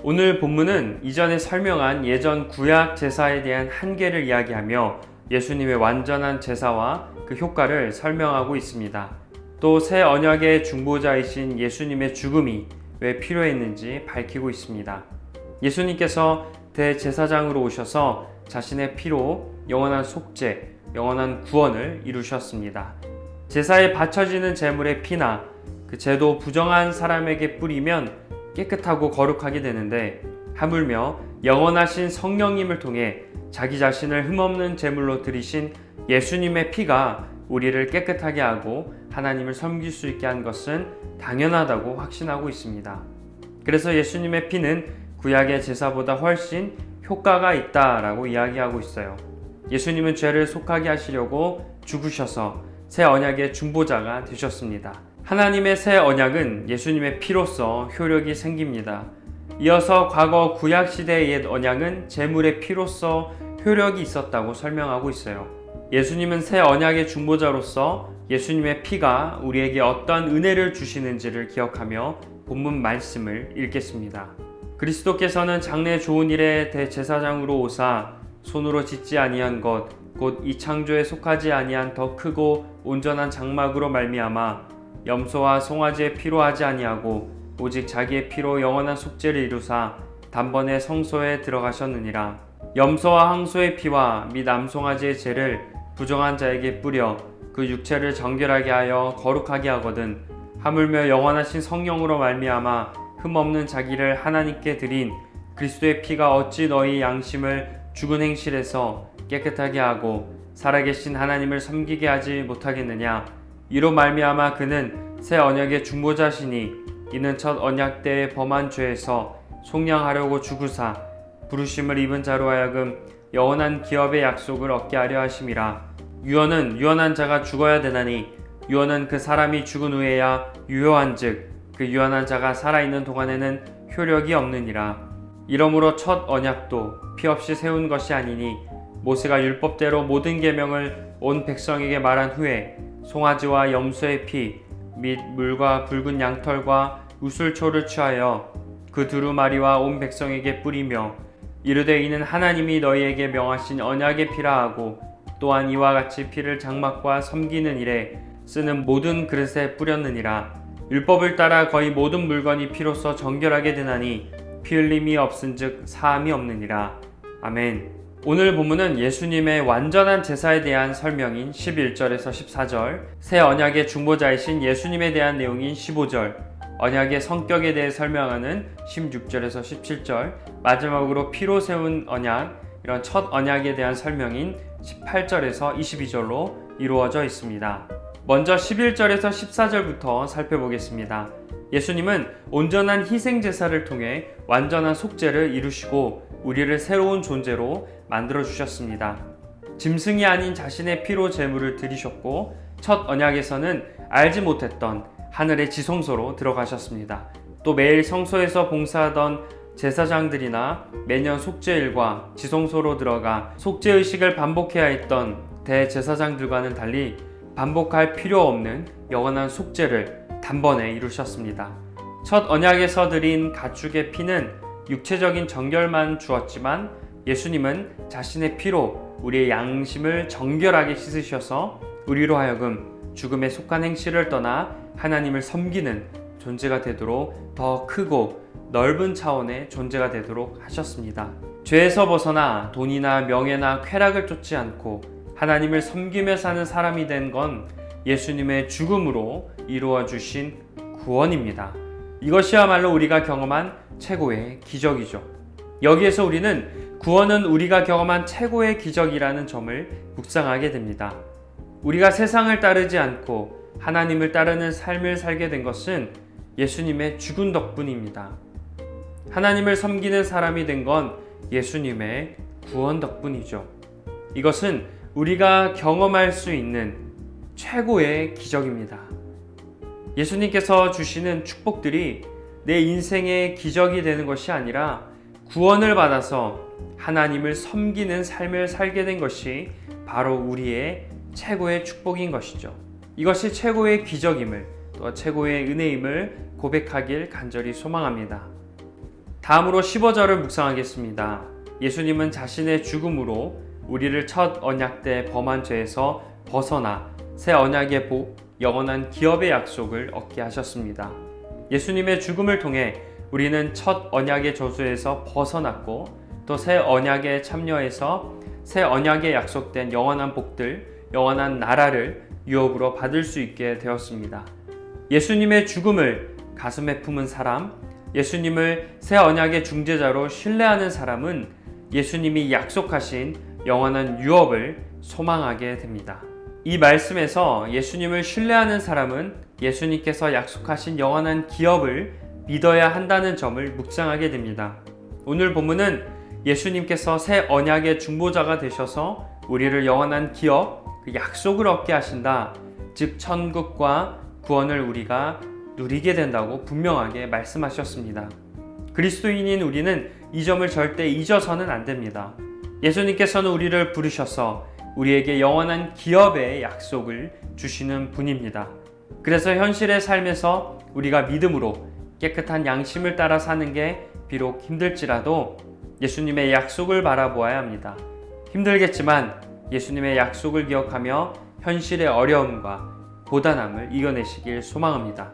오늘 본문은 이전에 설명한 예전 구약 제사에 대한 한계를 이야기하며 예수님의 완전한 제사와 그 효과를 설명하고 있습니다. 또 새 언약의 중보자이신 예수님의 죽음이 왜 필요했는지 밝히고 있습니다. 예수님께서 대제사장으로 오셔서 자신의 피로 영원한 속죄, 영원한 구원을 이루셨습니다. 제사에 바쳐지는 제물의 피나 그 제도 부정한 사람에게 뿌리면 깨끗하고 거룩하게 되는데, 하물며 영원하신 성령님을 통해 자기 자신을 흠없는 제물로 드리신 예수님의 피가 우리를 깨끗하게 하고 하나님을 섬길 수 있게 한 것은 당연하다고 확신하고 있습니다. 그래서 예수님의 피는 구약의 제사보다 훨씬 효과가 있다라고 이야기하고 있어요. 예수님은 죄를 속하게 하시려고 죽으셔서 새 언약의 중보자가 되셨습니다. 하나님의 새 언약은 예수님의 피로써 효력이 생깁니다. 이어서 과거 구약시대의 옛 언약은 제물의 피로써 효력이 있었다고 설명하고 있어요. 예수님은 새 언약의 중보자로서 예수님의 피가 우리에게 어떠한 은혜를 주시는지를 기억하며 본문 말씀을 읽겠습니다. 그리스도께서는 장래 좋은 일의 대제사장으로 오사 손으로 짓지 아니한 것 곧 이 창조에 속하지 아니한 더 크고 온전한 장막으로 말미암아 염소와 송아지의 피로 하지 아니하고 오직 자기의 피로 영원한 속죄를 이루사 단번에 성소에 들어가셨느니라. 염소와 항소의 피와 및 암송아지의 죄를 부정한 자에게 뿌려 그 육체를 정결하게 하여 거룩하게 하거든, 하물며 영원하신 성령으로 말미암아 흠없는 자기를 하나님께 드린 그리스도의 피가 어찌 너희 양심을 죽은 행실에서 깨끗하게 하고 살아계신 하나님을 섬기게 하지 못하겠느냐. 이로 말미암아 그는 새 언약의 중보자시니 이는 첫 언약 때의 범한 죄에서 속량하려고 죽으사 부르심을 입은 자로 하여금 영원한 기업의 약속을 얻게 하려 하심이라. 유언은 유언한 자가 죽어야 되나니 유언은 그 사람이 죽은 후에야 유효한즉 그 유언한 자가 살아있는 동안에는 효력이 없느니라. 이러므로 첫 언약도 피 없이 세운 것이 아니니 모세가 율법대로 모든 계명을 온 백성에게 말한 후에 송아지와 염소의 피 및 물과 붉은 양털과 우슬초를 취하여 그 두루마리와 온 백성에게 뿌리며 이르되 이는 하나님이 너희에게 명하신 언약의 피라 하고, 또한 이와 같이 피를 장막과 섬기는 일에 쓰는 모든 그릇에 뿌렸느니라. 율법을 따라 거의 모든 물건이 피로써 정결하게 되나니 피 흘림이 없은즉 사함이 없느니라. 아멘. 오늘 본문은 예수님의 완전한 제사에 대한 설명인 11절에서 14절, 새 언약의 중보자이신 예수님에 대한 내용인 15절, 언약의 성격에 대해 설명하는 16절에서 17절, 마지막으로 피로 세운 언약, 이런 첫 언약에 대한 설명인 18절에서 22절로 이루어져 있습니다. 먼저 11절에서 14절부터 살펴보겠습니다. 예수님은 온전한 희생 제사를 통해 완전한 속죄를 이루시고 우리를 새로운 존재로 만들어 주셨습니다. 짐승이 아닌 자신의 피로 제물을 드리셨고, 첫 언약에서는 알지 못했던 하늘의 지성소로 들어가셨습니다. 또 매일 성소에서 봉사하던 제사장들이나 매년 속죄일과 지성소로 들어가 속죄의식을 반복해야 했던 대제사장들과는 달리 반복할 필요 없는 영원한 속죄를 단번에 이루셨습니다. 첫 언약에서 드린 가축의 피는 육체적인 정결만 주었지만 예수님은 자신의 피로 우리의 양심을 정결하게 씻으셔서 우리로 하여금 죽음에 속한 행실을 떠나 하나님을 섬기는 존재가 되도록 더 크고 넓은 차원의 존재가 되도록 하셨습니다. 죄에서 벗어나 돈이나 명예나 쾌락을 쫓지 않고 하나님을 섬기며 사는 사람이 된 건 예수님의 죽음으로 이루어 주신 구원입니다. 이것이야말로 우리가 경험한 최고의 기적이죠. 여기에서 우리는 구원은 우리가 경험한 최고의 기적이라는 점을 묵상하게 됩니다. 우리가 세상을 따르지 않고 하나님을 따르는 삶을 살게 된 것은 예수님의 죽은 덕분입니다. 하나님을 섬기는 사람이 된 건 예수님의 구원 덕분이죠. 이것은 우리가 경험할 수 있는 최고의 기적입니다. 예수님께서 주시는 축복들이 내 인생의 기적이 되는 것이 아니라 구원을 받아서 하나님을 섬기는 삶을 살게 된 것이 바로 우리의 최고의 축복인 것이죠. 이것이 최고의 기적임을, 또 최고의 은혜임을 고백하길 간절히 소망합니다. 다음으로 15절을 묵상하겠습니다. 예수님은 자신의 죽음으로 우리를 첫 언약 때 범한 죄에서 벗어나 새 언약의 복, 영원한 기업의 약속을 얻게 하셨습니다. 예수님의 죽음을 통해 우리는 첫 언약의 저주에서 벗어났고 또 새 언약에 참여해서 새 언약에 약속된 영원한 복들, 영원한 나라를 유업으로 받을 수 있게 되었습니다. 예수님의 죽음을 가슴에 품은 사람, 예수님을 새 언약의 중재자로 신뢰하는 사람은 예수님이 약속하신 영원한 유업을 소망하게 됩니다. 이 말씀에서 예수님을 신뢰하는 사람은 예수님께서 약속하신 영원한 기업을 믿어야 한다는 점을 묵상하게 됩니다. 오늘 본문은 예수님께서 새 언약의 중보자가 되셔서 우리를 영원한 기업, 그 약속을 얻게 하신다. 즉 천국과 구원을 우리가 누리게 된다고 분명하게 말씀하셨습니다. 그리스도인인 우리는 이 점을 절대 잊어서는 안 됩니다. 예수님께서는 우리를 부르셔서 우리에게 영원한 기업의 약속을 주시는 분입니다. 그래서 현실의 삶에서 우리가 믿음으로 깨끗한 양심을 따라 사는 게 비록 힘들지라도 예수님의 약속을 바라보아야 합니다. 힘들겠지만 예수님의 약속을 기억하며 현실의 어려움과 고단함을 이겨내시길 소망합니다.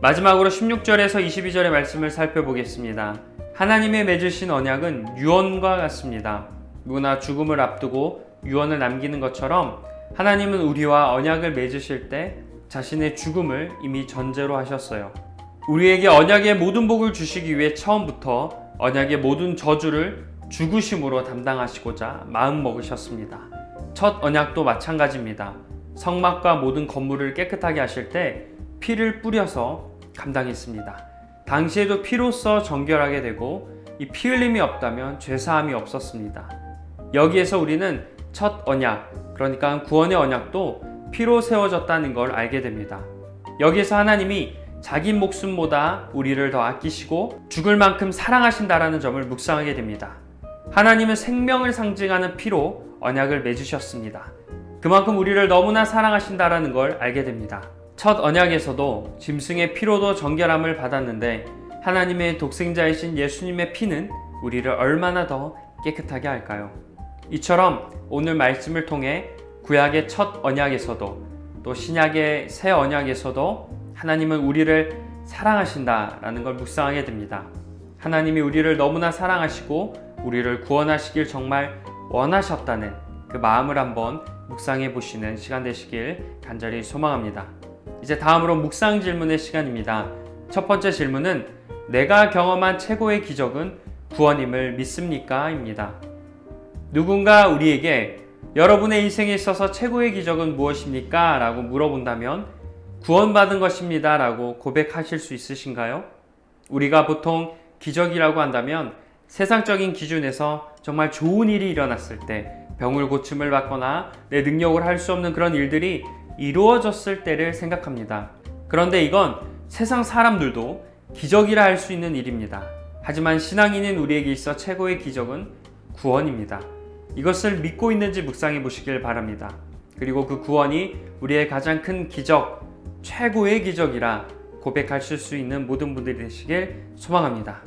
마지막으로 16절에서 22절의 말씀을 살펴보겠습니다. 하나님의 맺으신 언약은 유언과 같습니다. 누구나 죽음을 앞두고 유언을 남기는 것처럼 하나님은 우리와 언약을 맺으실 때 자신의 죽음을 이미 전제로 하셨어요. 우리에게 언약의 모든 복을 주시기 위해 처음부터 언약의 모든 저주를 죽으심으로 담당하시고자 마음먹으셨습니다. 첫 언약도 마찬가지입니다. 성막과 모든 건물을 깨끗하게 하실 때 피를 뿌려서 감당했습니다. 당시에도 피로써 정결하게 되고 이 피 흘림이 없다면 죄사함이 없었습니다. 여기에서 우리는 첫 언약, 그러니까 구원의 언약도 피로 세워졌다는 걸 알게 됩니다. 여기에서 하나님이 자기 목숨보다 우리를 더 아끼시고 죽을 만큼 사랑하신다라는 점을 묵상하게 됩니다. 하나님은 생명을 상징하는 피로 언약을 맺으셨습니다. 그만큼 우리를 너무나 사랑하신다라는 걸 알게 됩니다. 첫 언약에서도 짐승의 피로도 정결함을 받았는데 하나님의 독생자이신 예수님의 피는 우리를 얼마나 더 깨끗하게 할까요? 이처럼 오늘 말씀을 통해 구약의 첫 언약에서도 또 신약의 새 언약에서도 하나님은 우리를 사랑하신다라는 걸 묵상하게 됩니다. 하나님이 우리를 너무나 사랑하시고 우리를 구원하시길 정말 원하셨다는 그 마음을 한번 묵상해 보시는 시간 되시길 간절히 소망합니다. 이제 다음으로 묵상 질문의 시간입니다. 첫 번째 질문은 내가 경험한 최고의 기적은 구원임을 믿습니까? 입니다. 누군가 우리에게 여러분의 인생에 있어서 최고의 기적은 무엇입니까? 라고 물어본다면 구원받은 것입니다 라고 고백하실 수 있으신가요? 우리가 보통 기적이라고 한다면 세상적인 기준에서 정말 좋은 일이 일어났을 때 병을 고침을 받거나 내 능력으로 할 수 없는 그런 일들이 이루어졌을 때를 생각합니다. 그런데 이건 세상 사람들도 기적이라 할 수 있는 일입니다. 하지만 신앙인인 우리에게 있어 최고의 기적은 구원입니다. 이것을 믿고 있는지 묵상해 보시길 바랍니다. 그리고 그 구원이 우리의 가장 큰 기적, 최고의 기적이라 고백하실 수 있는 모든 분들이 되시길 소망합니다.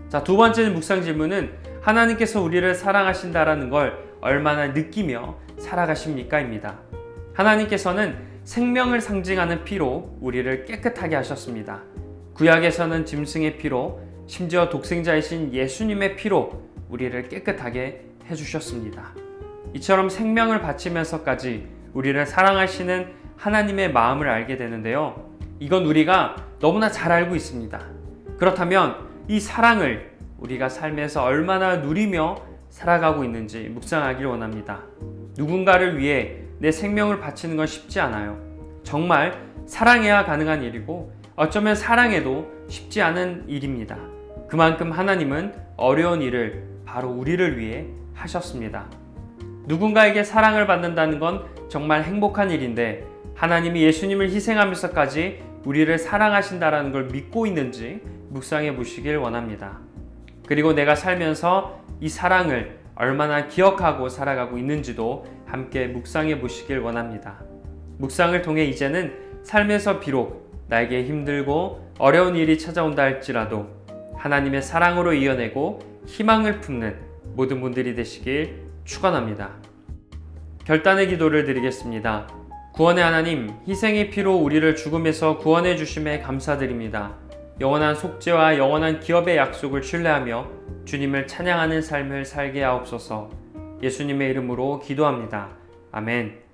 자, 두 번째 묵상 질문은 하나님께서 우리를 사랑하신다라는 걸 얼마나 느끼며 살아가십니까? 입니다. 하나님께서는 생명을 상징하는 피로 우리를 깨끗하게 하셨습니다. 구약에서는 짐승의 피로, 심지어 독생자이신 예수님의 피로 우리를 깨끗하게 해주셨습니다. 이처럼 생명을 바치면서까지 우리를 사랑하시는 하나님의 마음을 알게 되는데요. 이건 우리가 너무나 잘 알고 있습니다. 그렇다면 이 사랑을 우리가 삶에서 얼마나 누리며 살아가고 있는지 묵상하길 원합니다. 누군가를 위해 내 생명을 바치는 건 쉽지 않아요. 정말 사랑해야 가능한 일이고 어쩌면 사랑해도 쉽지 않은 일입니다. 그만큼 하나님은 어려운 일을 바로 우리를 위해 하셨습니다. 누군가에게 사랑을 받는다는 건 정말 행복한 일인데 하나님이 예수님을 희생하면서까지 우리를 사랑하신다는 걸 믿고 있는지 묵상해 보시길 원합니다. 그리고 내가 살면서 이 사랑을 얼마나 기억하고 살아가고 있는지도 함께 묵상해 보시길 원합니다. 묵상을 통해 이제는 삶에서 비록 나에게 힘들고 어려운 일이 찾아온다 할지라도 하나님의 사랑으로 이어내고 희망을 품는 모든 분들이 되시길 축원합니다. 결단의 기도를 드리겠습니다. 구원의 하나님, 희생의 피로 우리를 죽음에서 구원해 주심에 감사드립니다. 영원한 속죄와 영원한 기업의 약속을 신뢰하며 주님을 찬양하는 삶을 살게 하옵소서. 예수님의 이름으로 기도합니다. 아멘.